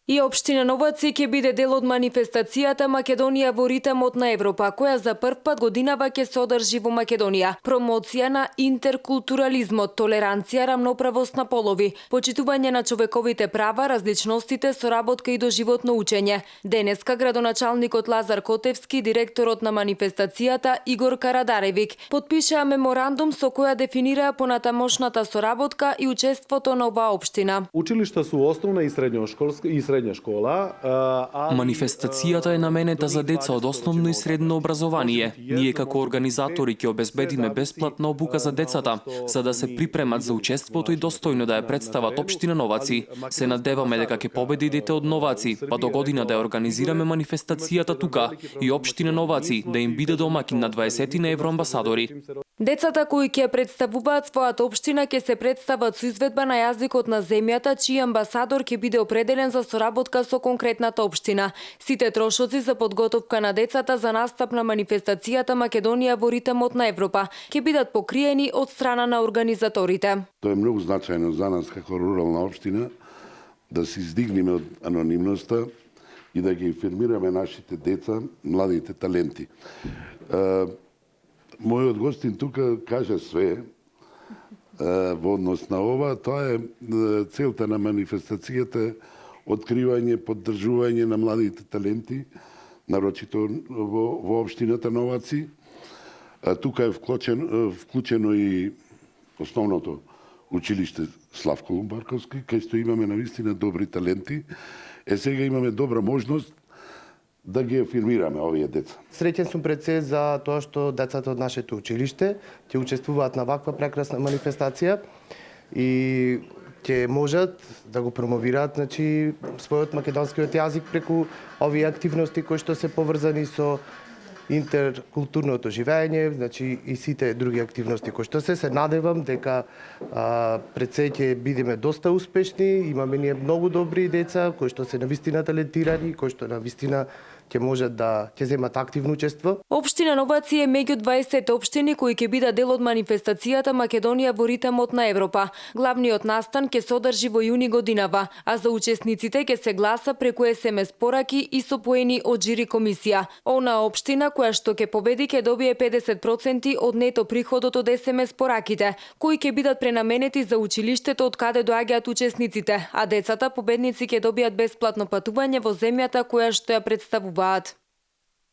И општина Новаци ќе биде дел од манифестацијата Македонија во ритмот на Европа, која за прв пат годинава ќе се одржи во Македонија. Промоција на интеркултурализмот, толеранција, рамноправост на полови, почитување на човековите права, различностите, соработка и доживотно учење. Денеска градоначалникот Лазар Котевски, директорот на манифестацијата Игор Карадаревик, подпишаа меморандум со која дефинираа понатамошната соработка и учеството на оваа општина. Училишта су основна и средњошколска и средња школа. Манифестацијата е наменета за деца од основно и средно образование. Ние како организатори ќе обезбедиме бесплатна обука за децата, за да се припремат за учеството и достојно да ја представат општина Новаци. Се надеваме дека ќе победи дете од Новаци, па до година да ја организираме манифестацијата тука и општина Новаци да им биде домакин на 20 на евроамбасадори. Децата кои ќе представуваат својата општина ќе се представат со изведба на јазикот на земјата, чиј амбасадор ќе биде определен за соработка со конкретната општина. Сите трошоци за подготовка на децата за настап на манифестацијата Македонија во ритмот на Европа ќе бидат покриени од страна на организаторите. Тоа е многу значајно за нас како рурална општина да се издигнеме од анонимноста и да ги информираме нашите деца, младите таленти. Мојот гостин тука кажа све во однос на ова. Тоа е целта на манифестацијата, откривање, поддржување на младите таленти, нарочито во општината Новаци. Тука е вклучено и основното училиште Славко Лумбарковски, кај што имаме навистина добри таленти. Сега имаме добра можност да ги афирмираме овие деца. Среќен сум пред се за тоа што децата од нашето училиште ќе учествуваат на ваква прекрасна манифестација и ќе можат да го промовираат својот македонскиот јазик преку овие активности кои што се поврзани со интеркултурното живење, и сите други активности кои што се надевам дека пред се ќе бидеме доста успешни. Имаме ние многу добри деца кои што се навистина талентирани, кои што навистина ќе можат да ќе земат активно учество. Општина Новаци е меѓу 20 општини кои ќе бидат дел од манифестацијата Македонија во ритмот на Европа. Главниот настан ќе се одржи во јуни годинава, а за учесниците ќе се гласа преку SMS пораки и со поени од жири комисија. Она општина која што ќе победи ќе добие 50% од нето приходот од SMS пораките, кои ќе бидат пренаменети за училиштето од каде доаѓаат учесниците, а децата победници ќе добијат бесплатно патување во земјата која што ја представуваат.